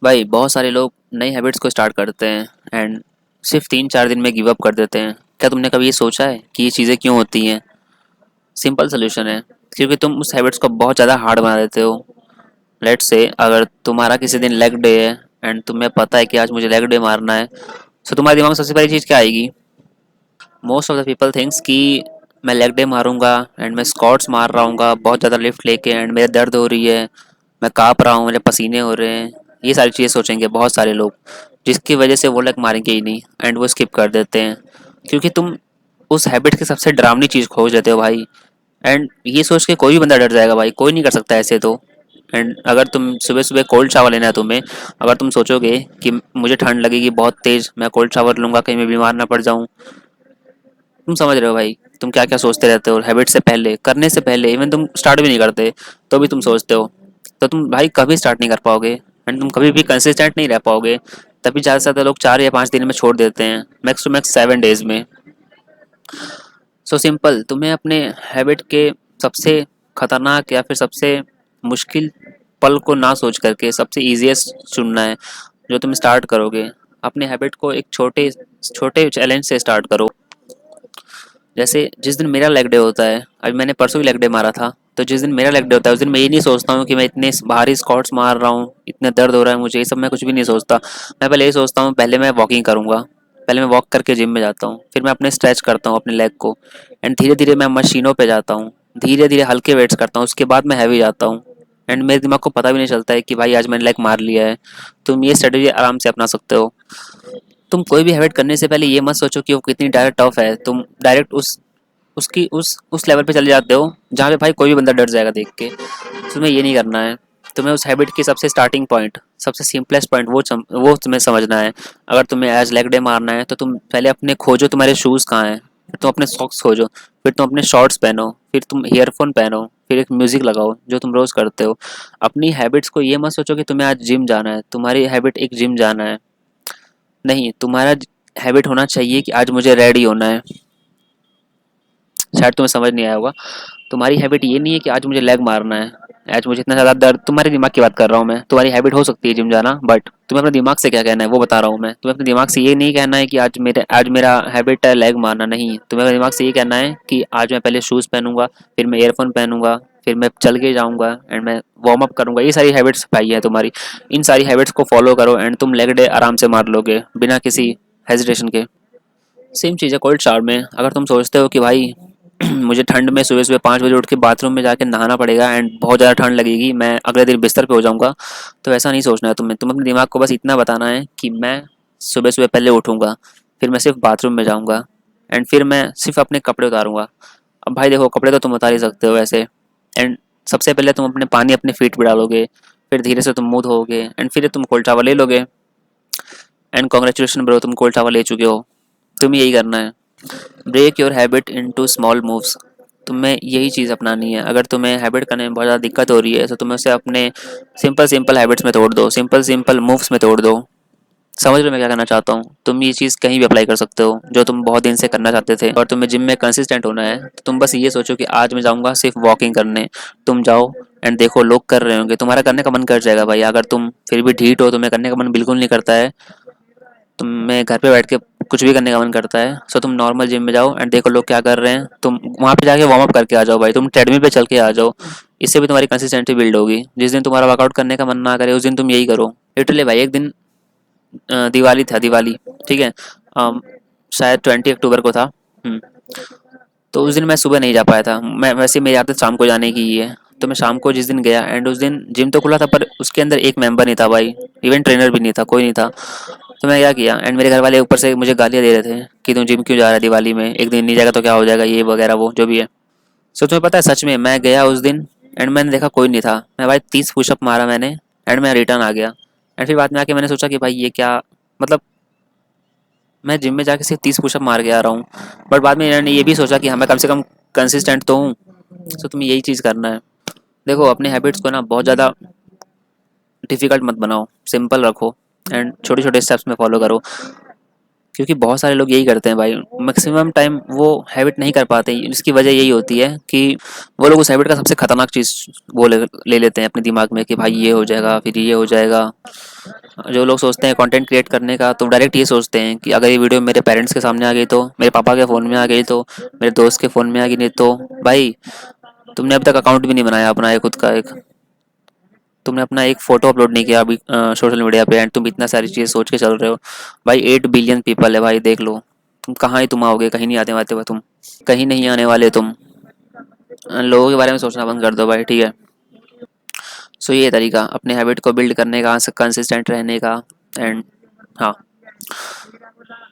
भाई बहुत सारे लोग नई हैबिट्स को स्टार्ट करते हैं एंड सिर्फ 3-4 दिन में गिव अप कर देते हैं। क्या तुमने कभी ये सोचा है कि ये चीज़ें क्यों होती हैं? सिंपल सोल्यूशन है, क्योंकि तुम उस हैबिट्स को बहुत ज़्यादा हार्ड बना देते हो। लेट्स से अगर तुम्हारा किसी दिन लेग डे है एंड तुम्हें पता है कि आज मुझे लेग डे मारना है, तो तुम्हारे दिमाग में सबसे पहली चीज़ क्या आएगी? Most of the people thinks कि मैं लेग डे मारूंगा एंड मैं स्क्वाट्स मार रहा हूँ बहुत ज़्यादा लिफ्ट लेके एंड मेरे दर्द हो रही है, मैं काँप रहा हूँ, मेरे पसीने हो रहे हैं। ये सारी चीज़ें सोचेंगे बहुत सारे लोग, जिसकी वजह से वो लेग मारेंगे ही नहीं एंड वो स्किप कर देते हैं। क्योंकि तुम उस हैबिट की सबसे डरावनी चीज़ खोज देते हो भाई। एंड ये सोच के कोई भी बंदा डर जाएगा भाई, कोई नहीं कर सकता ऐसे तो। एंड अगर तुम सुबह सुबह कोल्ड शावर लेना है तुम्हें, अगर तुम सोचोगे कि मुझे ठंड लगेगी बहुत तेज़, मैं कोल्ड शावर लूँगा कहीं मैं बीमार ना पड़ जाऊँ। तुम समझ रहे हो भाई, तुम क्या क्या सोचते रहते हो हैबिट से पहले, करने से पहले, इवन तुम स्टार्ट भी नहीं करते तो भी तुम सोचते हो। तो तुम भाई कभी स्टार्ट नहीं कर पाओगे एंड तुम कभी भी कंसिस्टेंट नहीं रह पाओगे। तभी ज़्यादा से ज़्यादा लोग 4 या 5 दिन में छोड़ देते हैं, मैक्स टू मैक्स 7 डेज में। सो सिंपल, तुम्हें अपने हैबिट के सबसे खतरनाक या फिर सबसे मुश्किल पल को ना सोच करके सबसे ईजीएस्ट चुनना है जो तुम स्टार्ट करोगे। अपने हैबिट को एक छोटे छोटे चैलेंज से स्टार्ट करो। जैसे जिस दिन मेरा लेग डे होता है, अभी मैंने परसों ही लेग डे मारा था, तो जिस दिन मेरा लेग डे होता है उस दिन मैं ये नहीं सोचता हूँ कि मैं इतने भारी स्क्वाट्स मार रहा हूँ, इतने दर्द हो रहा है मुझे, ये सब मैं कुछ भी नहीं सोचता। मैं पहले ये सोचता हूँ, पहले मैं वॉकिंग करूँगा। पहले मैं वॉक करके जिम में जाता हूँ, फिर मैं अपने स्ट्रेच करता हूँ अपने लेग को एंड धीरे धीरे मैं मशीनों पे जाता हूँ, धीरे धीरे हल्के वेट्स करता हूँ, उसके बाद मैं हैवी जाता हूँ। एंड मेरे दिमाग को पता भी नहीं चलता है कि भाई आज मैंने लेग मार लिया है। तुम ये स्ट्रेटेजी आराम से अपना सकते हो। तुम कोई भी हैबिट करने से पहले ये मत सोचो कि वो कितनी डायरेक्ट टफ है, तुम डायरेक्ट उस लेवल पे चले जाते हो जहाँ पे भाई कोई भी बंदा डर जाएगा देख के। तुम्हें ये नहीं करना है। तुम्हें उस हैबिट की सबसे स्टार्टिंग पॉइंट, सबसे सिंपलेस्ट पॉइंट वो तुम्हें समझना है। अगर तुम्हें एज लेग डे मारना है तो तुम पहले अपने खोजो तुम्हारे शूज़ कहाँ हैं, फिर तुम अपने सॉक्स खोजो, फिर तुम अपने शॉर्ट्स पहनो, फिर तुम ईयरफोन पहनो, फिर एक म्यूज़िक लगाओ जो तुम रोज़ करते हो। अपनी हैबिट्स को ये मत सोचो कि तुम्हें आज जिम जाना है, तुम्हारी हैबिट एक जिम जाना है। नहीं, तुम्हारा हैबिट होना चाहिए कि आज मुझे रेडी होना है। शायद तुम्हें समझ नहीं आया होगा। तुम्हारी हैबिट ये नहीं है कि आज मुझे लेग मारना है, आज मुझे इतना ज़्यादा दर्द, तुम्हारे दिमाग की बात कर रहा हूँ मैं। तुम्हारी हैबिट हो सकती है जिम जाना, बट तुम्हें अपने दिमाग से क्या कहना है वो बता रहा हूँ मैं। तुम्हें अपने दिमाग से ये नहीं कहना है कि आज मेरा हैबिट है लेग मारना, नहीं। तुम्हें अपने दिमाग से ये कहना है कि आज मैं पहले शूज़ पहनूंगा, फिर मैं ईयरफोन पहनूंगा, फिर मैं चल के जाऊंगा एंड मैं वार्म अप करूंगा। ये सारी हैबिट्स पाई है तुम्हारी। इन सारी हैबिट्स को फॉलो करो एंड तुम लेग डे आराम से मार लोगे बिना किसी हेजिटेशन के। सेम चीज़ है कोल्ड शावर में। अगर तुम सोचते हो कि भाई मुझे ठंड में सुबह सुबह 5 बजे उठ के बाथरूम में जाके नहाना पड़ेगा एंड बहुत ज़्यादा ठंड लगेगी, मैं अगले दिन बिस्तर पे हो जाऊंगा, तो ऐसा नहीं सोचना है तुम्हें। तुम अपने दिमाग को बस इतना बताना है कि मैं सुबह सुबह पहले उठूंगा, फिर मैं सिर्फ बाथरूम में जाऊंगा एंड फिर मैं सिर्फ अपने कपड़े उतारूंगा। अब भाई देखो, कपड़े तो तुम उतार ही सकते हो वैसे। एंड सबसे पहले तुम अपने पानी अपने फीट पे डालोगे, फिर धीरे से तुम मुंह धोगे एंड फिर तुम कोल्ड शावर ले लोगे। एंड कॉन्ग्रेचुलेशन ब्रो, तुम कोल्ड शावर ले चुके हो। तुम्हें यही करना है। Break your habit into small moves. तुम्हें यही चीज़ अपनानी है। अगर तुम्हें हैबिट करने में बहुत ज़्यादा दिक्कत हो रही है तो तुम्हें उसे अपने सिंपल सिंपल हैबिट्स में तोड़ दो, सिंपल सिंपल मूव्स में तोड़ दो। समझ रहे हो मैं क्या कहना चाहता हूँ? तुम ये चीज़ कहीं भी अप्लाई कर सकते हो जो तुम बहुत दिन से करना चाहते थे। और तुम्हें जिम में कंसिस्टेंट होना है तो तुम बस ये सोचो कि आज मैं जाऊँगा सिर्फ वॉकिंग करने। तुम जाओ एंड देखो लोग कर रहे होंगे, तुम्हारा करने का मन कर जाएगा भाई। अगर तुम फिर भी ढीठ हो, तुम्हें करने का मन बिल्कुल नहीं करता है, तुम्हें घर पे बैठ के कुछ भी करने का मन करता है, सो तुम नॉर्मल जिम में जाओ एंड देखो लोग क्या कर रहे हैं, तुम वहाँ पे जाके वार्म अप करके आ जाओ भाई। तुम ट्रेडमिल पे चल के आ जाओ। इससे भी तुम्हारी कंसिस्टेंसी बिल्ड होगी। जिस दिन तुम्हारा वर्कआउट करने का मन ना करे उस दिन तुम यही करो। लिटरली भाई, एक दिन दिवाली था, दिवाली, ठीक है, शायद 20 अक्टूबर को था। तो उस दिन मैं सुबह नहीं जा पाया था। मैं वैसे मेरी आदत शाम को जाने की ही है, तो मैं शाम को जिस दिन गया एंड उस दिन जिम तो खुला था पर उसके अंदर एक मेंबर नहीं था भाई, इवन ट्रेनर भी नहीं था, कोई नहीं था। तो मैं क्या किया एंड मेरे घर वाले ऊपर से मुझे गालियाँ दे रहे थे कि तुम जिम क्यों जा रहा है दिवाली में, एक दिन नहीं जाएगा तो क्या हो जाएगा, ये वगैरह वो जो भी है। सो तुम्हें पता है, सच में मैं गया उस दिन एंड मैंने देखा कोई नहीं था। मैं भाई 30 पुशअप मारा मैंने एंड मैं रिटर्न आ गया। एंड फिर बाद में आके मैंने सोचा कि भाई ये क्या, मतलब मैं जिम में जाके सिर्फ 30 पुशअप मार के आ रहा हूँ। बट बाद में मैंने ये भी सोचा कि हाँ, मैं कम से कम कंसिस्टेंट तो हूँ। सो तुम्हें यही चीज़ करना है। देखो, अपने हैबिट्स को ना बहुत ज़्यादा डिफिकल्ट मत बनाओ, सिंपल रखो एंड छोटे छोटे स्टेप्स में फॉलो करो। क्योंकि बहुत सारे लोग यही करते हैं भाई, मैक्सिमम टाइम वो हैबिट नहीं कर पाते। इसकी वजह यही होती है कि वो लोग उस हैबिट का सबसे खतरनाक चीज़ वो ले लेते हैं अपने दिमाग में कि भाई ये हो जाएगा, फिर ये हो जाएगा। जो लोग सोचते हैं कंटेंट क्रिएट करने का, तो डायरेक्ट ये सोचते हैं कि अगर ये वीडियो मेरे पेरेंट्स के सामने आ गई तो, मेरे पापा के फ़ोन में आ गई तो, मेरे दोस्त के फ़ोन में आ गई नहीं तो। भाई, तुमने अब तक अकाउंट भी नहीं बनाया अपना एक खुद का एक, तुमने अपना एक फ़ोटो अपलोड नहीं किया अभी सोशल मीडिया पे, एंड तुम इतना सारी चीज़ें सोच के चल रहे हो। भाई 8 बिलियन पीपल है भाई, देख लो। तुम कहाँ ही तुम आओगे, कहीं नहीं आते वाते हो तुम, कहीं नहीं आने वाले तुम। लोगों के बारे में सोचना बंद कर दो भाई, ठीक है। सो ये तरीका अपने हैबिट को बिल्ड करने का, कंसिस्टेंट रहने का। एंड हाँ,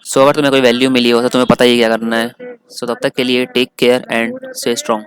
सो अगर तुम्हें कोई वैल्यू मिली हो तो तुम्हें पता ही क्या करना है। सो तब तक के लिए take care and stay strong.